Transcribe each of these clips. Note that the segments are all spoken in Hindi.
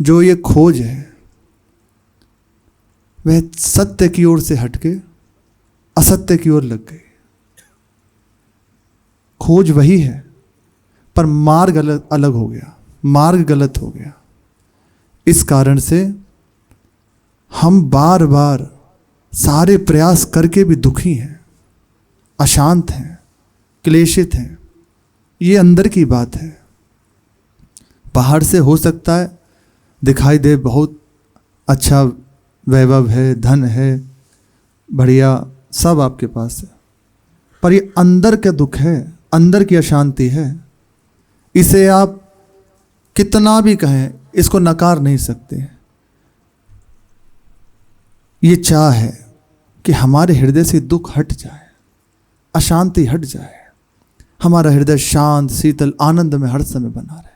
जो ये खोज है वह सत्य की ओर से हटके असत्य की ओर लग गई। खोज वही है पर मार्ग अलग हो गया, मार्ग गलत हो गया। इस कारण से हम बार बार सारे प्रयास करके भी दुखी हैं, अशांत हैं, क्लेशित हैं। ये अंदर की बात है। बाहर से हो सकता है दिखाई दे बहुत अच्छा वैभव है, धन है, बढ़िया सब आपके पास है, पर ये अंदर का दुख है, अंदर की अशांति है। इसे आप कितना भी कहें इसको नकार नहीं सकते। ये चाह है कि हमारे हृदय से दुख हट जाए, अशांति हट जाए, हमारा हृदय शांत शीतल आनंद में हर समय बना रहे।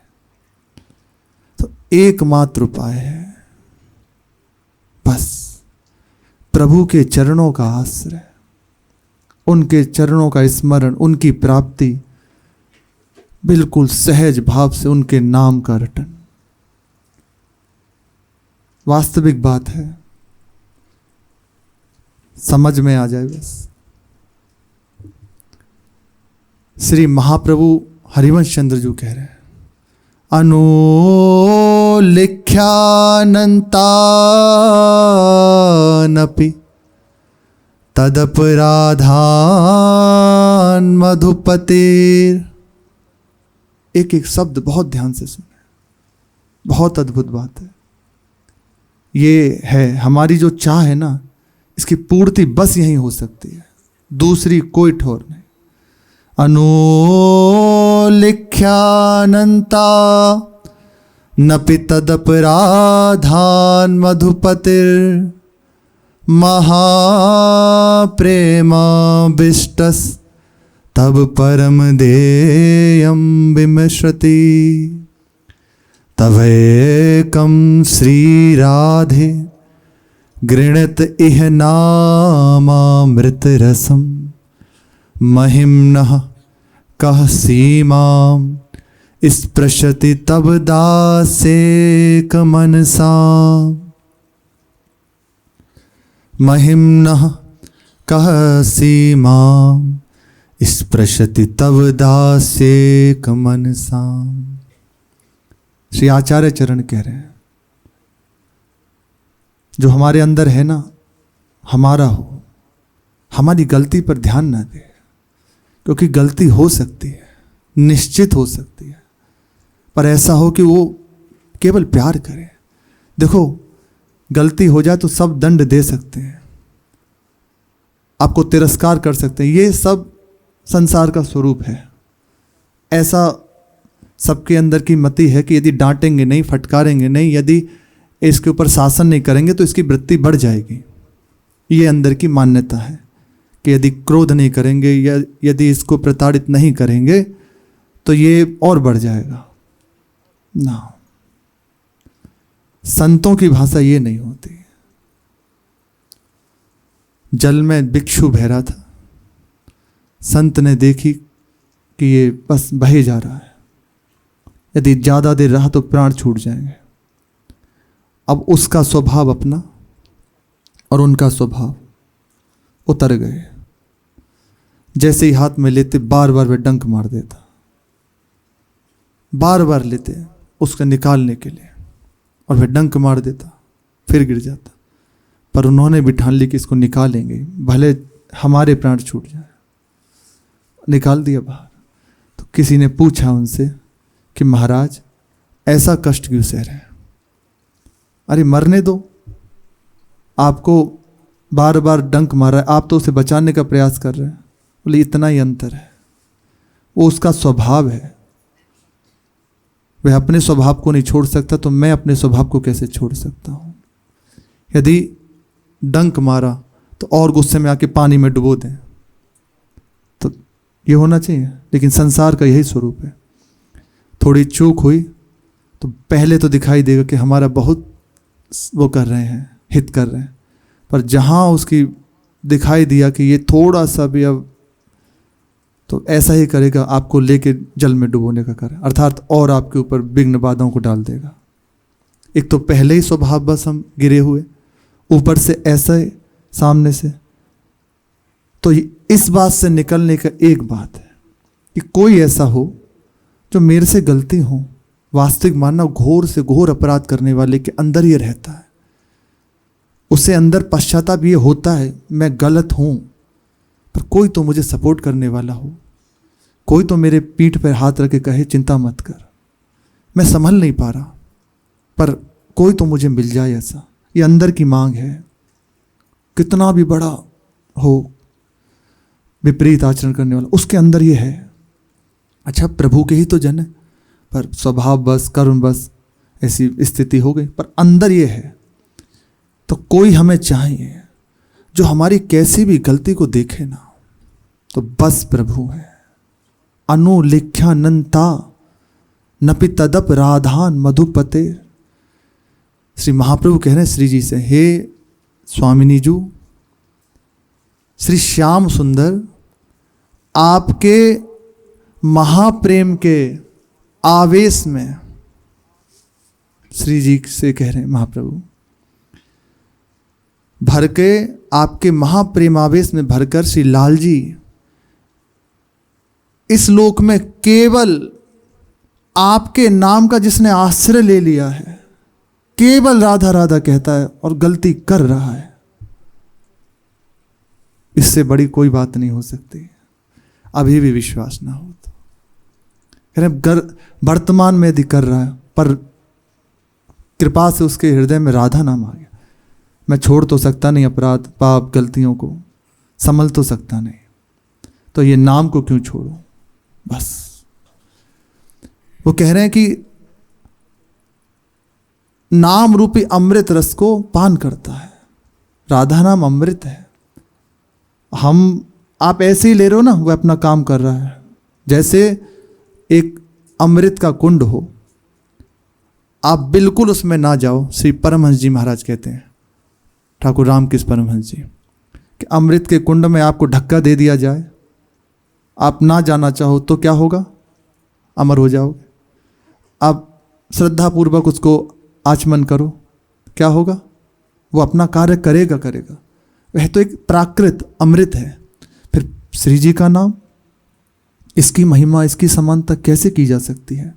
तो एकमात्र उपाय है बस प्रभु के चरणों का आश्रय, उनके चरणों का स्मरण, उनकी प्राप्ति, बिल्कुल सहज भाव से उनके नाम का रटन। वास्तविक बात है, समझ में आ जाए बस। श्री महाप्रभु हरिवंश चंद्र जी कह रहे हैं, अनुलिख्यानन्तानपि तदपराधान मधुपतेर। एक एक शब्द बहुत ध्यान से सुने, बहुत अद्भुत बात है। ये है हमारी जो चाह है ना, इसकी पूर्ति बस यहीं हो सकती है, दूसरी कोई ठोर नहीं। अनुलिख्यानन्ता नपि तदपराधान मधुपतिर महाप्रेमाभिष्टस् तब परम देयं विमृशति। तवेकं श्रीराधे गृणत इह नामामृतरसं महिम्नः कः सीमां स्पृशति तब दासेक मनसा। महिम्नः कः सीमां स्पृशति तब दासेक मनसा। श्री आचार्य चरण कह रहे हैं, जो हमारे अंदर है ना, हमारा हो, हमारी गलती पर ध्यान ना दे, क्योंकि गलती हो सकती है, निश्चित हो सकती है, पर ऐसा हो कि वो केवल प्यार करे। देखो, गलती हो जाए तो सब दंड दे सकते हैं, आपको तिरस्कार कर सकते हैं, ये सब संसार का स्वरूप है। ऐसा सबके अंदर की मति है कि यदि डांटेंगे नहीं, फटकारेंगे नहीं, यदि इसके ऊपर शासन नहीं करेंगे तो इसकी वृत्ति बढ़ जाएगी। ये अंदर की मान्यता है कि यदि क्रोध नहीं करेंगे या यदि इसको प्रताड़ित नहीं करेंगे तो ये और बढ़ जाएगा ना। संतों की भाषा ये नहीं होती। जल में भिक्षु बह रहा था, संत ने देखी कि ये बस बहे जा रहा है, यदि ज़्यादा देर रहा तो प्राण छूट जाएंगे। अब उसका स्वभाव अपना और उनका स्वभाव उतर गए। जैसे ही हाथ में लेते बार बार वे डंक मार देता, बार बार लेते उसको निकालने के लिए, और वे डंक मार देता, फिर गिर जाता। पर उन्होंने भी ठान ली कि इसको निकालेंगे, भले हमारे प्राण छूट जाए। निकाल दिया बाहर। तो किसी ने पूछा उनसे कि महाराज ऐसा कष्ट क्यों सह रहे हैं? अरे मरने दो, आपको बार बार डंक मार रहा है, आप तो उसे बचाने का प्रयास कर रहे हैं। बोले इतना ही अंतर है, वो उसका स्वभाव है, वह अपने स्वभाव को नहीं छोड़ सकता, तो मैं अपने स्वभाव को कैसे छोड़ सकता हूँ? यदि डंक मारा तो और गुस्से में आके पानी में डुबो दें, तो ये होना चाहिए। लेकिन संसार का यही स्वरूप है। थोड़ी चूक हुई तो पहले तो दिखाई देगा कि हमारा बहुत वो कर रहे हैं, हित कर रहे हैं, पर जहाँ उसकी दिखाई दिया कि ये थोड़ा सा भी अब, तो ऐसा ही करेगा, आपको लेके जल में डुबोने का करे, अर्थात और आपके ऊपर विघ्न बाधाओं को डाल देगा। एक तो पहले ही स्वभाव बस हम गिरे हुए, ऊपर से ऐसा है सामने से। तो इस बात से निकलने का एक बात है कि कोई ऐसा हो जो मेरे से गलती हो, वास्तविक मानना घोर से घोर अपराध करने वाले के अंदर ये रहता है, उसे अंदर पश्चाताप ये होता है मैं गलत हूं, पर कोई तो मुझे सपोर्ट करने वाला हो, कोई तो मेरे पीठ पर हाथ रख के कहे चिंता मत कर, मैं संभल नहीं पा रहा, पर कोई तो मुझे मिल जाए। ऐसा ये अंदर की मांग है। कितना भी बड़ा हो विपरीत आचरण करने वाला, उसके अंदर ये है। अच्छा, प्रभु के ही तो जन है, पर स्वभाव बस कर्म बस ऐसी स्थिति हो गई, पर अंदर ये है। तो कोई हमें चाहिए जो हमारी कैसी भी गलती को देखे ना, तो बस प्रभु है। अनुलिख्यानंता नपि तदप राधान मधुपते। श्री महाप्रभु कह रहे हैं श्री जी से, हे स्वामिनी जू, श्री श्याम सुंदर आपके महाप्रेम के आवेश में, श्री जी से कह रहे हैं महाप्रभु, भर के आपके महाप्रेमावेश में भरकर श्री लाल जी इस लोक में केवल आपके नाम का जिसने आश्रय ले लिया है, केवल राधा राधा कहता है और गलती कर रहा है, इससे बड़ी कोई बात नहीं हो सकती। अभी भी विश्वास ना हो तो कह रहे वर्तमान में यदि कर रहा है, पर कृपा से उसके हृदय में राधा नाम आ गया, मैं छोड़ तो सकता नहीं अपराध पाप गलतियों को, संभल तो सकता नहीं, तो ये नाम को क्यों छोड़ो। बस वो कह रहे हैं कि नाम रूपी अमृत रस को पान करता है, राधा नाम अमृत है। आप ऐसे ही ले रहे हो ना, वो अपना काम कर रहा है, जैसे एक अमृत का कुंड हो, आप बिल्कुल उसमें ना जाओ। श्री परमहंस जी महाराज कहते हैं, ठाकुर रामकृष्ण परमहंस जी, कि अमृत के कुंड में आपको धक्का दे दिया जाए, आप ना जाना चाहो तो क्या होगा, अमर हो जाओगे। आप श्रद्धापूर्वक उसको आचमन करो, क्या होगा, वो अपना कार्य करेगा करेगा। वह तो एक प्राकृत अमृत है। फिर श्री जी का नाम, इसकी महिमा, इसकी समानता कैसे की जा सकती है।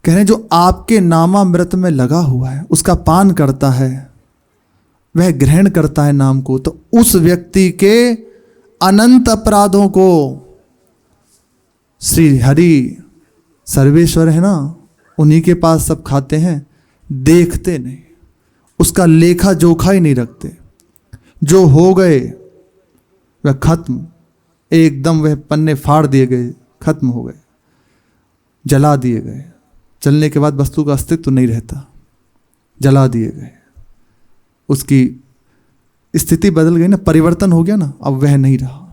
कह रहे हैं जो आपके नामामृत में लगा हुआ है, उसका पान करता है, वह ग्रहण करता है नाम को, तो उस व्यक्ति के अनंत अपराधों को श्री हरि सर्वेश्वर है ना, उन्हीं के पास सब खाते हैं, देखते नहीं, उसका लेखा जोखा ही नहीं रखते। जो हो गए वह खत्म, एकदम वह पन्ने फाड़ दिए गए, खत्म हो गए, जला दिए गए। जलने के बाद वस्तु का अस्तित्व तो नहीं रहता, जला दिए गए, उसकी स्थिति बदल गई ना, परिवर्तन हो गया ना, अब वह नहीं रहा।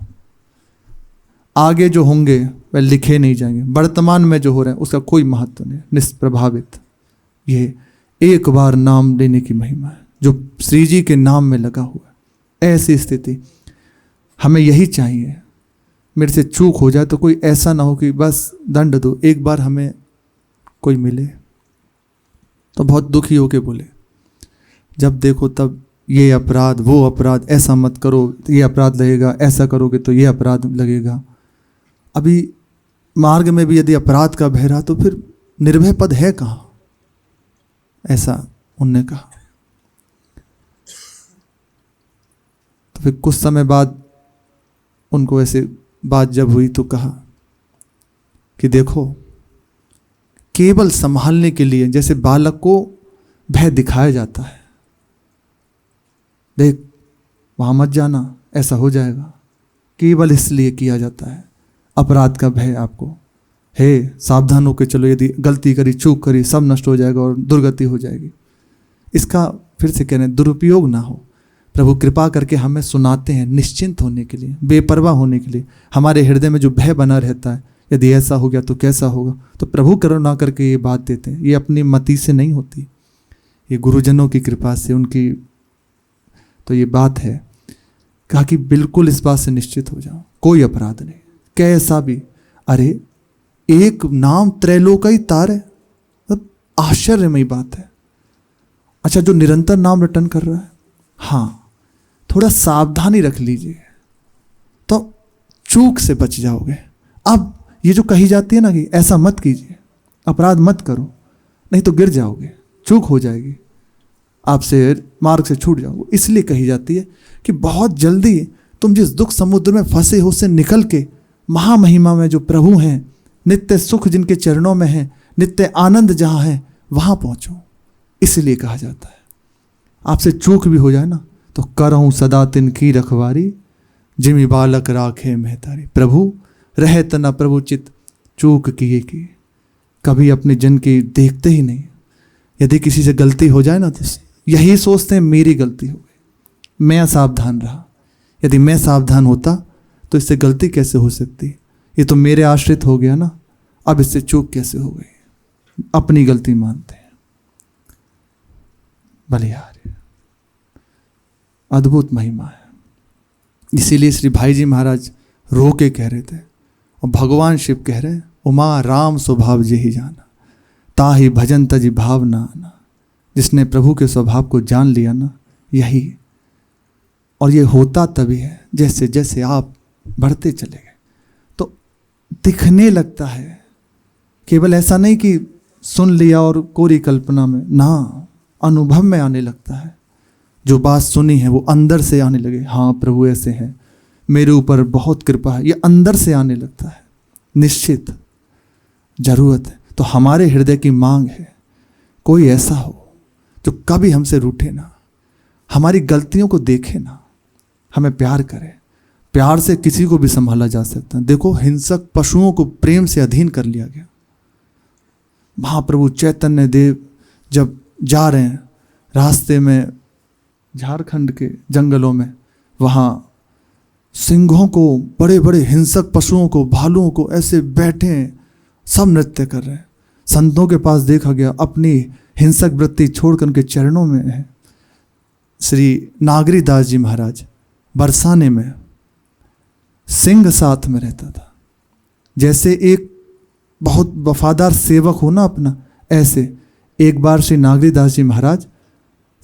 आगे जो होंगे वह लिखे नहीं जाएंगे, वर्तमान में जो हो रहा है उसका कोई महत्व नहीं, निष्प्रभावित। ये एक बार नाम लेने की महिमा है जो श्री जी के नाम में लगा हुआ है। ऐसी स्थिति हमें यही चाहिए। मेरे से चूक हो जाए तो कोई ऐसा ना हो कि बस दंड दो, एक बार हमें कोई मिले तो बहुत दुखी होके बोले, जब देखो तब ये अपराध वो अपराध, ऐसा मत करो तो ये अपराध लगेगा, ऐसा करोगे तो ये अपराध लगेगा। अभी मार्ग में भी यदि अपराध का भय रहा तो फिर निर्भय पद है कहाँ, ऐसा उनने कहा। तो फिर कुछ समय बाद उनको ऐसे बात जब हुई तो कहा कि देखो, केवल संभालने के लिए जैसे बालक को भय दिखाया जाता है, देख वहां मत जाना, ऐसा हो जाएगा, केवल इसलिए किया जाता है। अपराध का भय आपको है, सावधान होकर चलो, यदि गलती करी चूक करी सब नष्ट हो जाएगा और दुर्गति हो जाएगी। इसका फिर से कह रहे हैं दुरुपयोग ना हो। प्रभु कृपा करके हमें सुनाते हैं निश्चिंत होने के लिए, बेपरवाह होने के लिए। हमारे हृदय में जो भय बना रहता है, यदि ऐसा हो गया तो कैसा होगा, तो प्रभु करुणा करके ये बात देते हैं। ये अपनी मति से नहीं होती, ये गुरुजनों की कृपा से, उनकी तो ये बात है। कहा कि बिल्कुल इस बात से निश्चित हो जाओ, कोई अपराध नहीं, कैसा भी। अरे एक नाम त्रैलोक ही तार है, मतलब आश्चर्यमयी बात है। अच्छा, जो निरंतर नाम रटन कर रहा है, हाँ, थोड़ा सावधानी रख लीजिए तो चूक से बच जाओगे। अब ये जो कही जाती है ना कि ऐसा मत कीजिए, अपराध मत करो, नहीं तो गिर जाओगे, चूक हो जाएगी, आपसे मार्ग से छूट जाओगे, इसलिए कही जाती है कि बहुत जल्दी तुम जिस दुख समुद्र में फंसे हो उससे निकल के महामहिमा में जो प्रभु हैं, नित्य सुख जिनके चरणों में है, नित्य आनंद जहाँ है, वहाँ पहुँचो, इसलिए कहा जाता है। आपसे चूक भी हो जाए ना तो करहूँ सदा तिनकी रखवारी, जिमि बालक राखे महतारी। प्रभु रहत न प्रभु चित, चूक किए की, कभी अपने जन की देखते ही नहीं। यदि किसी से गलती हो जाए ना तो यही सोचते हैं मेरी गलती हो गई, मैं असावधान रहा, यदि मैं सावधान होता तो इससे गलती कैसे हो सकती, ये तो मेरे आश्रित हो गया ना, अब इससे चूक कैसे हो गई, अपनी गलती मानते हैं। बलिहारी, अद्भुत महिमा है। इसीलिए श्री भाई जी महाराज रो के कह रहे थे, और भगवान शिव कह रहे हैं, उमा राम स्वभाव जेहि जाना, ताहि भजन तजि भाव ना आना। जिसने प्रभु के स्वभाव को जान लिया ना, यही, और ये होता तभी है जैसे जैसे आप बढ़ते चले गए तो दिखने लगता है। केवल ऐसा नहीं कि सुन लिया और कोरी कल्पना में ना, अनुभव में आने लगता है। जो बात सुनी है वो अंदर से आने लगे, हाँ प्रभु ऐसे हैं, मेरे ऊपर बहुत कृपा है, ये अंदर से आने लगता है। निश्चित जरूरत है, तो हमारे हृदय की मांग है कोई ऐसा हो जो कभी हमसे रूठे ना, हमारी गलतियों को देखे ना, हमें प्यार करे। प्यार से किसी को भी संभाला जा सकता है। देखो, हिंसक पशुओं को प्रेम से अधीन कर लिया गया। महाप्रभु चैतन्य देव जब जा रहे हैं रास्ते में झारखंड के जंगलों में, वहाँ सिंहों को, बड़े बड़े हिंसक पशुओं को, भालुओं को ऐसे बैठे हैं, सब नृत्य कर रहे हैं। संतों के पास देखा गया, अपनी हिंसक वृत्ति छोड़कर उनके चरणों में है। श्री नागरी दास जी महाराज बरसाने में सिंह साथ में रहता था। जैसे एक बहुत वफादार सेवक हो ना अपना, ऐसे एक बार श्री नागरी दास जी महाराज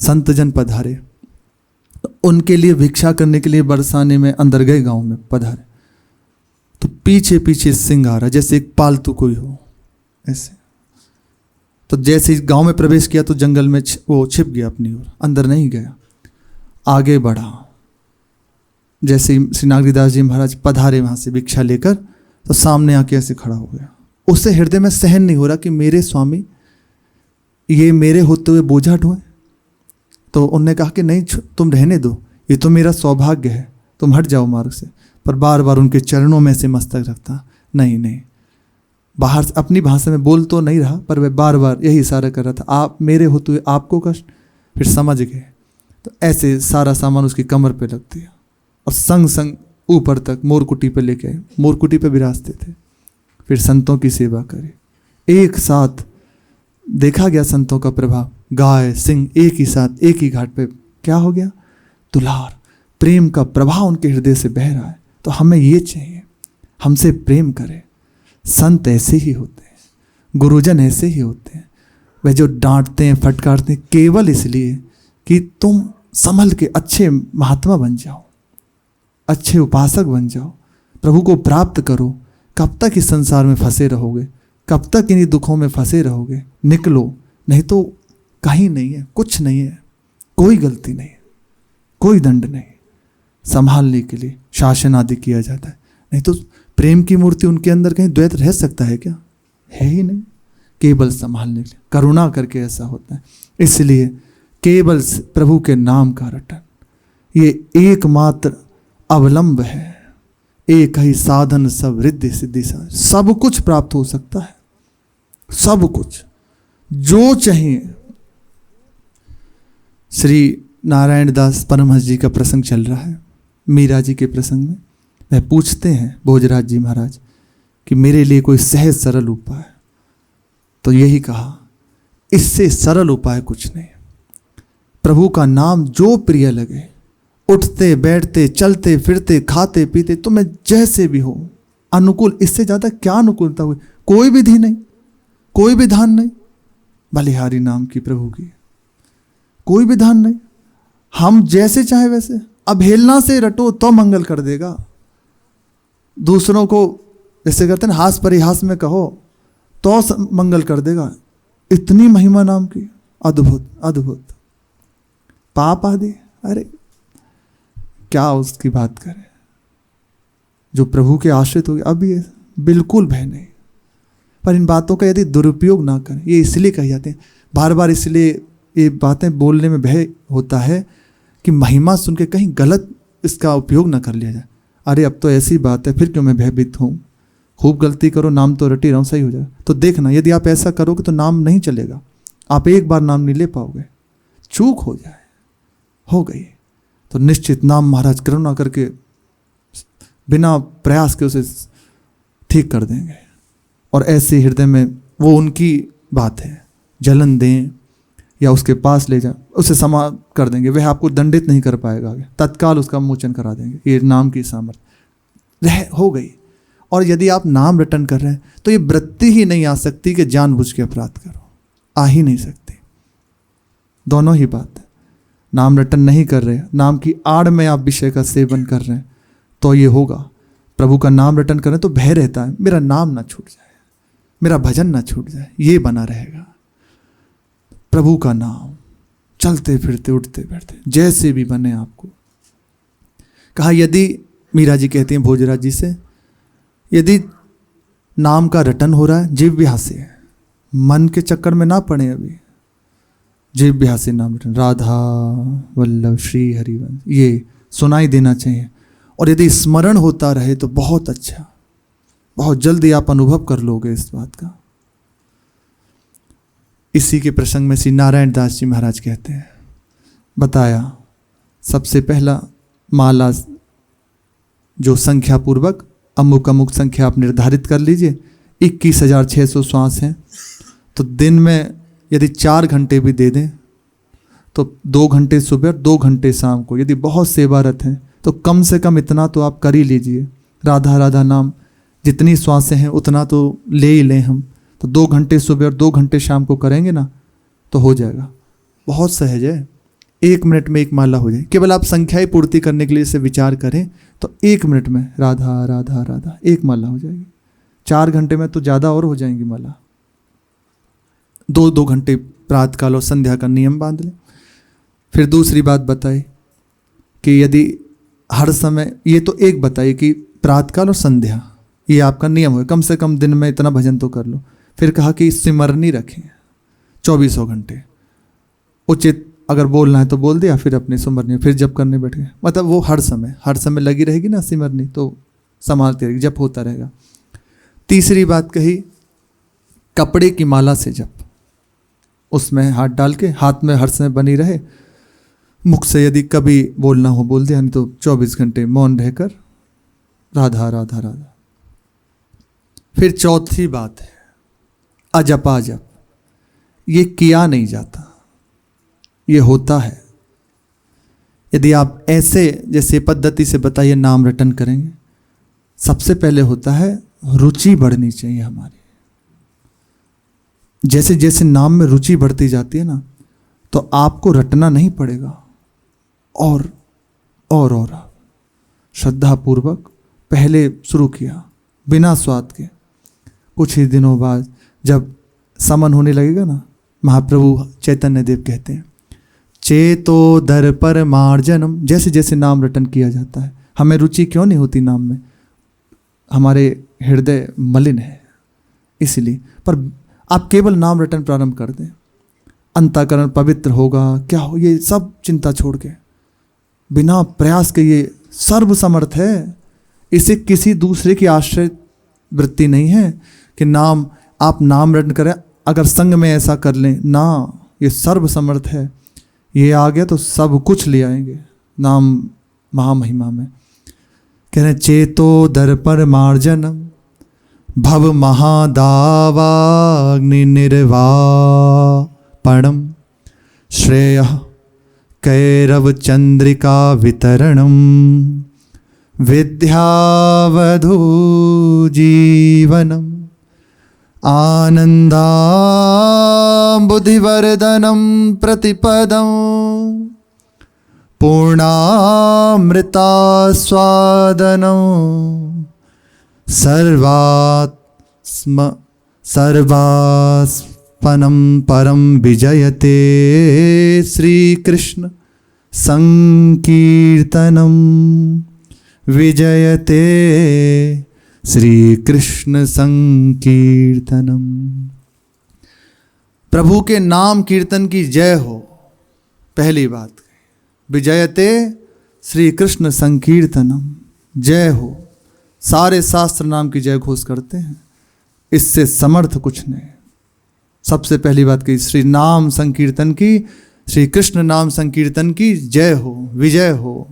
संतजन पधारे, तो उनके लिए भिक्षा करने के लिए बरसाने में अंदर गए, गांव में पधारे, तो पीछे पीछे सिंह आ रहा, जैसे एक पालतू कोई हो ऐसे। तो जैसे गांव में प्रवेश किया तो जंगल में वो छिप गया अपनी ओर, अंदर नहीं गया, आगे बढ़ा। जैसे श्री नागरीदास जी महाराज पधारे वहाँ से भिक्षा लेकर, तो सामने आके ऐसे खड़ा हो गया। उससे हृदय में सहन नहीं हो रहा कि मेरे स्वामी ये मेरे होते हुए बोझा ढोए। तो उन्होंने कहा कि नहीं, तुम रहने दो, ये तो मेरा सौभाग्य है, तुम हट जाओ मार्ग से। पर बार बार उनके चरणों में से मस्तक रखता, नहीं नहीं, बाहर से अपनी भाषा में बोल तो नहीं रहा, पर वह बार बार यही इशारा कर रहा था, आप मेरे होते हुए आपको कष्ट। फिर समझ गए, तो ऐसे सारा सामान उसकी कमर पे लग दिया और संग संग ऊपर तक मोरकुटी पे लेके आए। मोरकुटी पे विराजते थे। फिर संतों की सेवा करे, एक साथ देखा गया संतों का प्रभाव। गाय सिंह एक ही साथ एक ही घाट पे, क्या हो गया, दुलार प्रेम का प्रभाव उनके हृदय से बह रहा है। तो हमें ये चाहिए, हमसे प्रेम करे। संत ऐसे ही होते हैं, गुरुजन ऐसे ही होते हैं। वह जो डांटते हैं, फटकारते हैं, केवल इसलिए कि तुम संभल के अच्छे महात्मा बन जाओ, अच्छे उपासक बन जाओ, प्रभु को प्राप्त करो। कब तक इस संसार में फंसे रहोगे, कब तक इन्हीं दुखों में फंसे रहोगे? निकलो, नहीं तो कहीं नहीं है, कुछ नहीं है, कोई गलती नहीं है, कोई दंड नहीं। संभालने के लिए शासन आदि किया जाता है, नहीं तो प्रेम की मूर्ति उनके अंदर कहीं द्वैत रह सकता है क्या? है ही नहीं। केवल संभालने के लिए, करुणा करके ऐसा होता है। इसलिए केवल प्रभु के नाम का रटन, ये एकमात्र अवलंब है। एक ही साधन सब रिद्धि सिद्धि साधन, सब कुछ प्राप्त हो सकता है, सब कुछ जो चाहिए। श्री नारायण दास परमहंस जी का प्रसंग चल रहा है, मीरा जी के प्रसंग में वह पूछते हैं भोजराज जी महाराज कि मेरे लिए कोई सहज सरल उपाय। तो यही कहा, इससे सरल उपाय कुछ नहीं। प्रभु का नाम जो प्रिय लगे, उठते बैठते चलते फिरते खाते पीते, तुम्हें जैसे भी हो अनुकूल, इससे ज़्यादा क्या अनुकूलता हुई? कोई विधि नहीं, कोई विधान नहीं, बलिहारी नाम की प्रभु की। कोई विधान नहीं, हम जैसे चाहे वैसे। अवहेलना से रटो तो मंगल कर देगा। दूसरों को जैसे करते हैं हास परिहास में कहो तो मंगल कर देगा। इतनी महिमा नाम की, अद्भुत अद्भुत। पाप आदि, अरे क्या उसकी बात करें। जो प्रभु के आश्रित हो गए अब ये बिल्कुल भय नहीं। पर इन बातों का यदि दुरुपयोग ना करें, ये इसलिए कही जाते हैं बार बार, इसलिए ये बातें बोलने में भय होता है कि महिमा सुन के कहीं गलत इसका उपयोग ना कर लिया जाए। अरे अब तो ऐसी बात है, फिर क्यों मैं भयभीत हूँ, खूब गलती करो, नाम तो रटी रहूँ, सही हो जाएगा। तो देखना, यदि आप ऐसा करोगे तो नाम नहीं चलेगा, आप एक बार नाम नहीं ले पाओगे। चूक हो जाए, हो गई तो निश्चित नाम महाराज करुणा करके बिना प्रयास के उसे ठीक कर देंगे। और ऐसे हृदय में वो उनकी बात है, जलन दें या उसके पास ले जाए, उसे क्षमा कर देंगे, वह आपको दंडित नहीं कर पाएगा आगे, तत्काल उसका मोचन करा देंगे। ये नाम की सामर्थ्य हो गई। और यदि आप नाम रटन कर रहे हैं तो ये वृत्ति ही नहीं आ सकती कि जानबूझ के अपराध करो, आ ही नहीं सकती। दोनों ही बात है। नाम रटन नहीं कर रहे, नाम की आड़ में आप विषय का सेवन कर रहे हैं तो ये होगा। प्रभु का नाम रटन करें तो भय रहता है, मेरा नाम ना छूट जाए, मेरा भजन ना छूट जाए, ये बना रहेगा। प्रभु का नाम चलते फिरते उठते बैठते जैसे भी बने आपको। कहा यदि, मीरा जी कहती हैं भोजराज जी से, यदि नाम का रटन हो रहा है जिह्वा से, मन के चक्कर में ना पड़े, अभी जिह्वा से नाम रटन, राधा वल्लभ श्री हरिवंश, ये सुनाई देना चाहिए। और यदि स्मरण होता रहे तो बहुत अच्छा, बहुत जल्दी आप अनुभव कर लोगे इस बात का। इसी के प्रसंग में श्री नारायण दास जी महाराज कहते हैं, बताया सबसे पहला माला जो संख्या पूर्वक अमुक अमुक संख्या आप निर्धारित कर लीजिए, 21,600 श्वास हैं। तो दिन में यदि 4 घंटे भी दे दें तो 2 घंटे सुबह, 2 घंटे शाम को। यदि बहुत सेवारत हैं तो कम से कम इतना तो आप कर ही लीजिए। राधा राधा नाम जितनी श्वासें हैं उतना तो ले ही लें हम। तो 2 घंटे सुबह और 2 घंटे शाम को करेंगे ना तो हो जाएगा। बहुत सहज है, 1 मिनट में एक माला हो जाए। केवल आप संख्याएं पूर्ति करने के लिए इसे विचार करें तो 1 मिनट में राधा राधा राधा एक माला हो जाएगी। 4 घंटे में तो ज़्यादा और हो जाएंगी माला। 2-2 घंटे प्रातःकाल और संध्या का नियम बांध लें। फिर दूसरी बात बताई कि यदि हर समय, ये तो एक बताई कि प्रातःकाल और संध्या ये आपका नियम हो, कम से कम दिन में इतना भजन तो कर लो। फिर कहा कि सिमरनी रखें 24 घंटे, उचित अगर बोलना है तो बोल दिया, फिर अपने सिमरनी फिर जप करने बैठ गए। मतलब वो हर समय लगी रहेगी ना सिमरनी, तो संभालती रहेगी, जप होता रहेगा। तीसरी बात कही कपड़े की माला से जप, उसमें हाथ डाल के हाथ में हर समय बनी रहे। मुख से यदि कभी बोलना हो बोल दिया, नहीं तो 24 घंटे मौन रहकर राधा राधा राधा। फिर चौथी बात है अजपा जप। ये किया नहीं जाता, ये होता है। यदि आप ऐसे जैसे पद्धति से बताइए नाम रटन करेंगे, सबसे पहले होता है रुचि बढ़नी चाहिए हमारी। जैसे जैसे नाम में रुचि बढ़ती जाती है ना, तो आपको रटना नहीं पड़ेगा, और श्रद्धा पूर्वक पहले शुरू किया बिना स्वाद के। कुछ ही दिनों बाद जब समन होने लगेगा ना, महाप्रभु चैतन्य देव कहते हैं चेतो दर पर मार्जनम। जैसे जैसे नाम रटन किया जाता है, हमें रुचि क्यों नहीं होती नाम में? हमारे हृदय मलिन है इसलिए। पर आप केवल नाम रटन प्रारंभ कर दें, अंतःकरण पवित्र होगा, क्या हो, ये सब चिंता छोड़ के बिना प्रयास के, ये सर्व समर्थ है। इसे किसी दूसरे की आश्रय वृत्ति नहीं है कि नाम आप नाम रटन करें, अगर संग में ऐसा कर लें ना, ये सर्व समर्थ है। ये आ गया तो सब कुछ ले आएंगे नाम महामहिमा में। कह रहे चेतो दर पर मार्जनम भव महादावाग्नि निर्वापणम श्रेय कैरव चंद्रिका वितरणम विद्यावधू जीवनम आनन्दाम्बुधिवर्धनं प्रतिपदं पूर्णामृतास्वादनं सर्वास्पनं परं विजयते श्रीकृष्ण संकीर्तनं विजयते श्री कृष्ण संकीर्तनम। प्रभु के नाम कीर्तन की जय हो, पहली बात। विजयते श्री कृष्ण संकीर्तनम, जय हो। सारे शास्त्र नाम की जय घोष करते हैं, इससे समर्थ कुछ नहीं। सबसे पहली बात की श्री नाम संकीर्तन की, श्री कृष्ण नाम संकीर्तन की जय हो, विजय हो।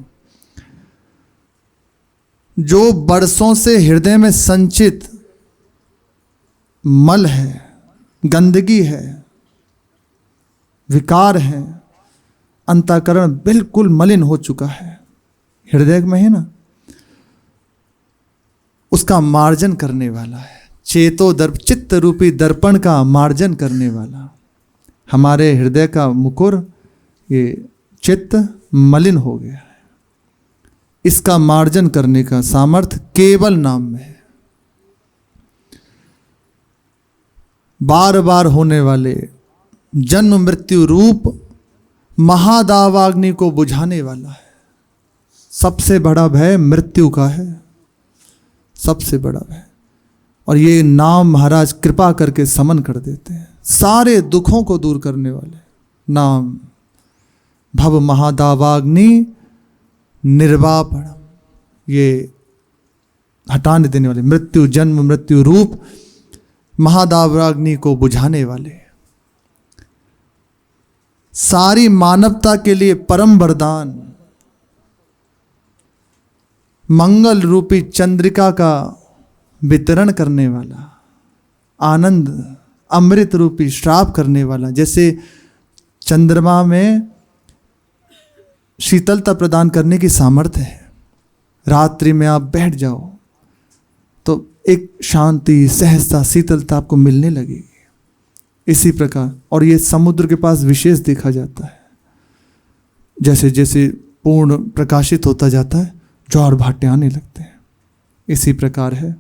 जो बरसों से हृदय में संचित मल है, गंदगी है, विकार है, अंतःकरण बिल्कुल मलिन हो चुका है, हृदय में है ना, उसका मार्जन करने वाला है। चेतो दर्प, चित्त रूपी दर्पण का मार्जन करने वाला हमारे हृदय का मुकुर, ये चित्त मलिन हो गया है। इसका मार्जन करने का सामर्थ्य केवल नाम में है। बार बार होने वाले जन्म मृत्यु रूप महादावाग्नि को बुझाने वाला है। सबसे बड़ा भय मृत्यु का है, सबसे बड़ा भय। और ये नाम महाराज कृपा करके समन कर देते हैं। सारे दुखों को दूर करने वाले नाम, भव महादावाग्नि निर्वापणम, ये हटाने देने वाले, मृत्यु जन्म मृत्यु रूप महादावाग्नि को बुझाने वाले, सारी मानवता के लिए परम वरदान, मंगल रूपी चंद्रिका का वितरण करने वाला, आनंद अमृत रूपी श्राप करने वाला। जैसे चंद्रमा में शीतलता प्रदान करने की सामर्थ्य है, रात्रि में आप बैठ जाओ तो एक शांति, सहजता, शीतलता आपको मिलने लगेगी। इसी प्रकार, और ये समुद्र के पास विशेष देखा जाता है। जैसे जैसे पूर्ण प्रकाशित होता जाता है, ज्वार भाटे आने लगते हैं। इसी प्रकार है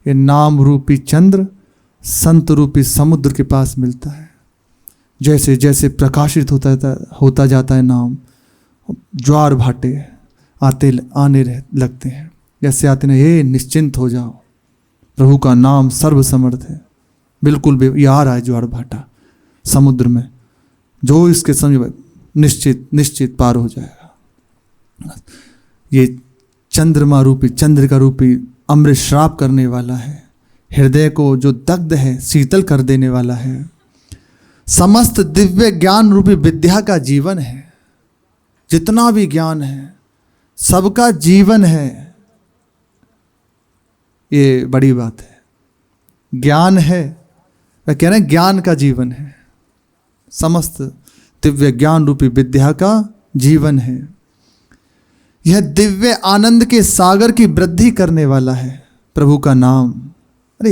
ये नाम रूपी चंद्र संत रूपी समुद्र के पास मिलता है। जैसे जैसे प्रकाशित होता जाता है नाम, ज्वार भाटे आने लगते हैं। जैसे आते हैं, ये निश्चिंत हो जाओ, प्रभु का नाम सर्वसमर्थ है। बिल्कुल ये आ रहा है ज्वार भाटा समुद्र में, जो इसके समझ निश्चित निश्चित पार हो जाएगा। ये चंद्रमा रूपी, चंद्रिका रूपी अमृत श्राप करने वाला है। हृदय को जो दग्ध है शीतल कर देने वाला है। समस्त दिव्य ज्ञान रूपी विद्या का जीवन है। जितना भी ज्ञान है सबका जीवन है। ये बड़ी बात है। ज्ञान है, वह कह रहे हैं ज्ञान का जीवन है। समस्त दिव्य ज्ञान रूपी विद्या का जीवन है। यह दिव्य आनंद के सागर की वृद्धि करने वाला है प्रभु का नाम। अरे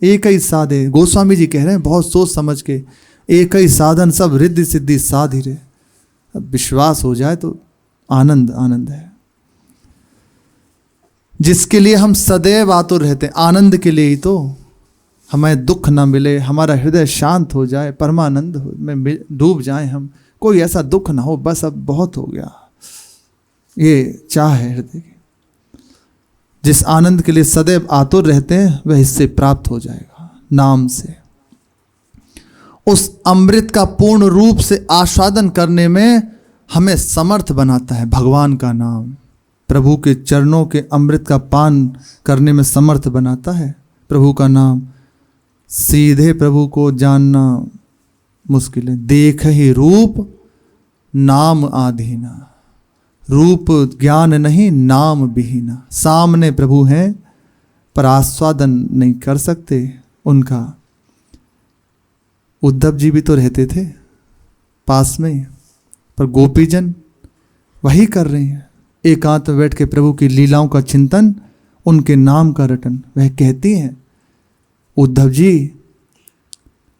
एक ही साधे, गोस्वामी जी कह रहे हैं बहुत सोच समझ के, एक ही साधन सब रिद्धि सिद्धि साधि रे। अब विश्वास हो जाए तो आनंद आनंद है, जिसके लिए हम सदैव आतुर रहते हैं। आनंद के लिए ही तो, हमें दुख ना मिले, हमारा हृदय शांत हो जाए, परमानंद में डूब जाए हम, कोई ऐसा दुख ना हो, बस अब बहुत हो गया। ये चाह है हृदय की। जिस आनंद के लिए सदैव आतुर रहते हैं वह इससे प्राप्त हो जाएगा, नाम से। उस अमृत का पूर्ण रूप से आस्वादन करने में हमें समर्थ बनाता है भगवान का नाम। प्रभु के चरणों के अमृत का पान करने में समर्थ बनाता है प्रभु का नाम। सीधे प्रभु को जानना मुश्किल है। देख ही रूप नाम आधीना, रूप ज्ञान नहीं नाम विहीना। सामने प्रभु हैं पर आस्वादन नहीं कर सकते उनका। उद्धव जी भी तो रहते थे पास में, पर गोपीजन वही कर रहे हैं। एकांत में बैठ के प्रभु की लीलाओं का चिंतन, उनके नाम का रटन। वह कहती हैं उद्धव जी,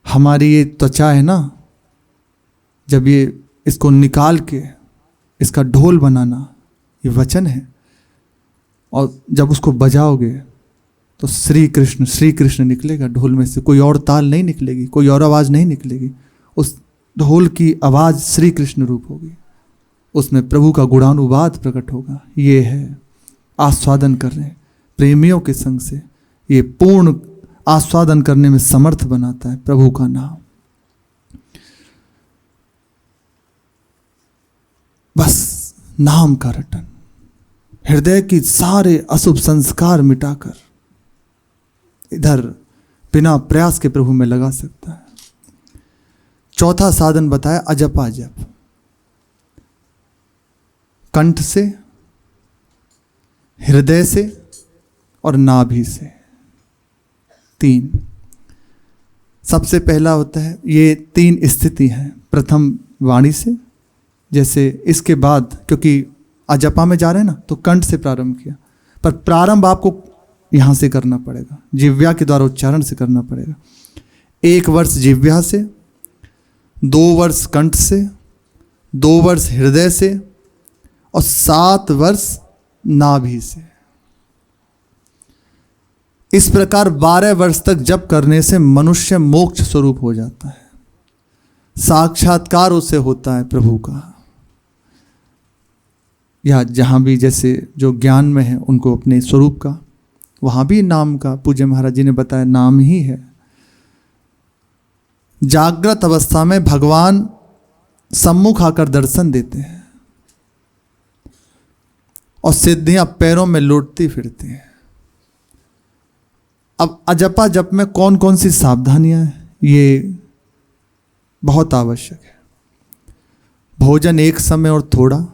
हमारी ये त्वचा है ना, जब ये इसको निकाल के इसका ढोल बनाना, ये वचन है, और जब उसको बजाओगे तो श्री कृष्ण निकलेगा ढोल में से। कोई और ताल नहीं निकलेगी, कोई और आवाज़ नहीं निकलेगी, उस ढोल की आवाज़ श्री कृष्ण रूप होगी, उसमें प्रभु का गुणानुवाद प्रकट होगा। ये है आस्वादन कर रहे हैं प्रेमियों के संग से, ये पूर्ण आस्वादन करने में समर्थ बनाता है प्रभु का नाम। बस नाम का रटन, हृदय की सारे अशुभ संस्कार मिटाकर इधर बिना प्रयास के प्रभु में लगा सकता है। चौथा साधन बताया अजपा जप, कंठ से, हृदय से और नाभि से। 3 सबसे पहला होता है, ये 3 स्थिति हैं। प्रथम वाणी से, जैसे इसके बाद क्योंकि अजपा में जा रहे हैं ना, तो कंठ से प्रारंभ किया, पर प्रारंभ आपको यहाँ से करना पड़ेगा, जिह्वा के द्वारा उच्चारण से करना पड़ेगा। 1 वर्ष जिह्वा से, 2 वर्ष कंठ से, 2 वर्ष हृदय से और 7 वर्ष नाभि से। इस प्रकार 12 वर्ष तक जप करने से मनुष्य मोक्ष स्वरूप हो जाता है, साक्षात्कार उससे होता है प्रभु का। या जहाँ भी जैसे जो ज्ञान में है उनको अपने स्वरूप का, वहाँ भी नाम का, पूज्य महाराज जी ने बताया, नाम ही है। जागृत अवस्था में भगवान सम्मुख आकर दर्शन देते हैं और सिद्धियां पैरों में लौटती फिरती हैं। अब अजपा जप में कौन कौन सी सावधानियां हैं, ये बहुत आवश्यक है। भोजन एक समय और थोड़ा,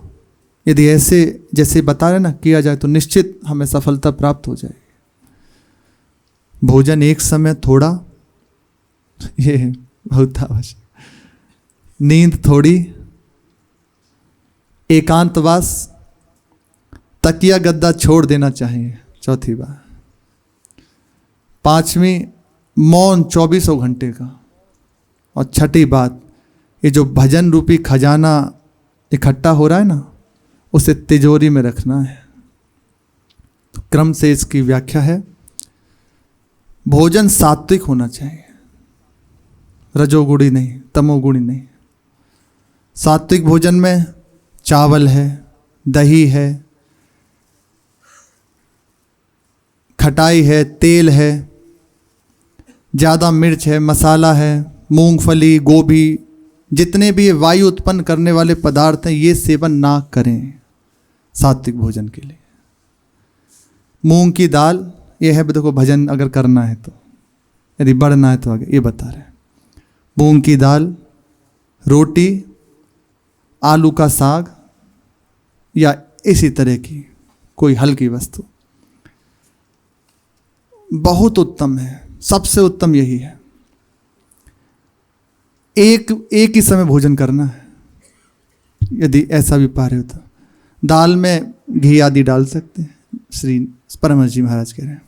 यदि ऐसे जैसे बता रहे ना किया जाए तो निश्चित हमें सफलता प्राप्त हो जाएगी। भोजन एक समय थोड़ा, ये बहुत आवश्यक। नींद थोड़ी, एकांतवास, तकिया गद्दा छोड़ देना चाहिए, चौथी बात। 5वीं मौन 24 घंटे का। और छठी बात, ये जो भजन रूपी खजाना इकट्ठा हो रहा है ना, उसे तिजोरी में रखना है। तो क्रम से इसकी व्याख्या है, भोजन सात्विक होना चाहिए, रजोगुणी नहीं, तमोगुणी नहीं। सात्विक भोजन में चावल है, दही है, खटाई है, तेल है, ज़्यादा मिर्च है, मसाला है, मूंगफली, गोभी, जितने भी वायु उत्पन्न करने वाले पदार्थ हैं, ये सेवन ना करें सात्विक भोजन के लिए। मूंग की दाल, ये है, देखो भजन अगर करना है तो, यदि बढ़ना है तो आगे ये बता रहे हैं। मूंग की दाल, रोटी, आलू का साग या इसी तरह की कोई हल्की वस्तु बहुत उत्तम है, सबसे उत्तम यही है। एक ही समय भोजन करना है, यदि ऐसा भी पा रहे हो तो। दाल में घी आदि डाल सकते हैं, श्री परमहंस जी महाराज कह रहे हैं।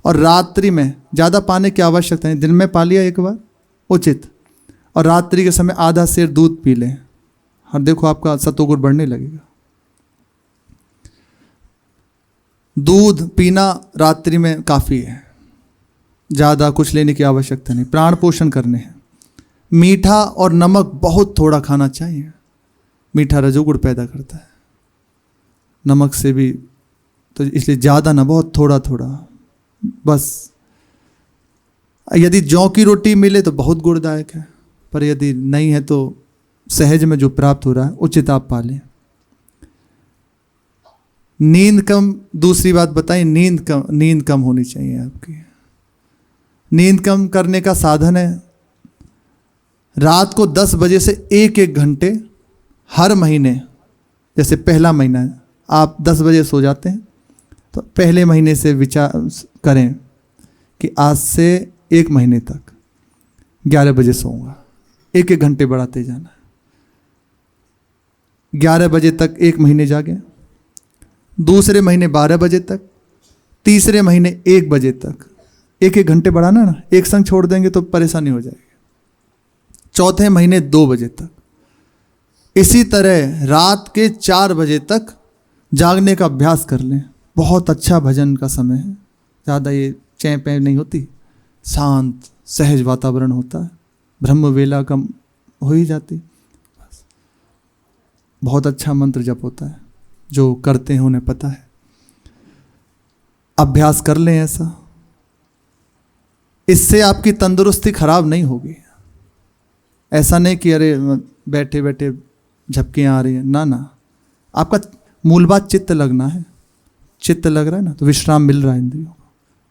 और रात्रि में ज़्यादा पाने की आवश्यकता नहीं, दिन में पा लिया एक बार उचित, और रात्रि के समय आधा सेर दूध पी लें, और देखो आपका सतोगुण बढ़ने लगेगा। दूध पीना रात्रि में काफ़ी है, ज़्यादा कुछ लेने की आवश्यकता नहीं, प्राण पोषण करने हैं। मीठा और नमक बहुत थोड़ा खाना चाहिए, मीठा रजोगुण पैदा करता है, नमक से भी, तो इसलिए ज़्यादा ना, बहुत थोड़ा थोड़ा बस। यदि जौ की रोटी मिले तो बहुत गुणदायक है, पर यदि नहीं है तो सहज में जो प्राप्त हो रहा है उचित आप पालें। नींद कम, दूसरी बात बताइए, नींद कम होनी चाहिए आपकी। नींद कम करने का साधन है, रात को 10 बजे से 1-1 घंटे हर महीने, जैसे पहला महीना है, आप 10 बजे सो जाते हैं, तो पहले महीने से विचार करें कि आज से 1 महीने तक 11 बजे सोऊंगा, 1-1 घंटे बढ़ाते जाना है। 11 बजे तक 1 महीने जागे, दूसरे महीने 12 बजे तक, तीसरे महीने 1 बजे तक, एक एक घंटे बढ़ाना ना, एक संग छोड़ देंगे तो परेशानी हो जाएगी। चौथे महीने 2 बजे तक, इसी तरह रात के 4 बजे तक जागने का अभ्यास कर लें। बहुत अच्छा भजन का समय है, ज़्यादा ये चैं पैं नहीं होती, शांत सहज वातावरण होता है, ब्रह्म वेला का हो ही जाती। बहुत अच्छा मंत्र जप होता है, जो करते हैं उन्हें पता है। अभ्यास कर लें ऐसा, इससे आपकी तंदुरुस्ती खराब नहीं होगी। ऐसा नहीं कि अरे बैठे बैठे झपकियाँ आ रही हैं, ना ना, आपका मूल बात चित्त लगना है। चित्त लग रहा है ना तो विश्राम मिल रहा है इंद्रियों को,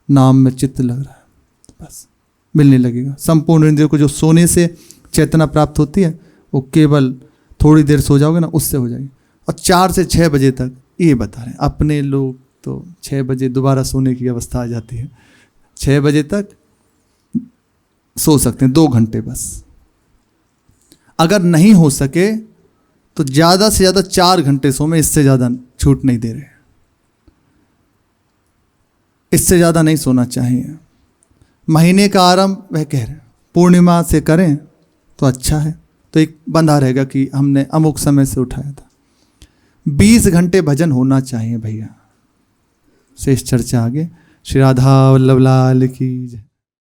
नाम में चित्त लग रहा है, तो बस मिलने लगेगा। संपूर्ण इंद्रियों को जो सोने से चेतना प्राप्त होती है वो केवल थोड़ी देर सो जाओगे ना उससे हो जाएगी। और 4 से 6 बजे तक ये बता रहे हैं, अपने लोग तो 6 बजे दोबारा सोने की अवस्था आ जाती है। 6 बजे तक सो सकते हैं, 2 घंटे बस। अगर नहीं हो सके तो ज़्यादा से ज़्यादा 4 घंटे सो में, इससे ज़्यादा छूट नहीं दे रहे, इससे ज़्यादा नहीं सोना चाहिए। महीने का आरंभ वह कह रहे हैं पूर्णिमा से करें तो अच्छा है, तो एक बंधा रहेगा कि हमने अमुक समय से उठाया था। 20 घंटे भजन होना चाहिए भैया। शेष चर्चा आगे। श्री राधा वल्लभ लाल की जय।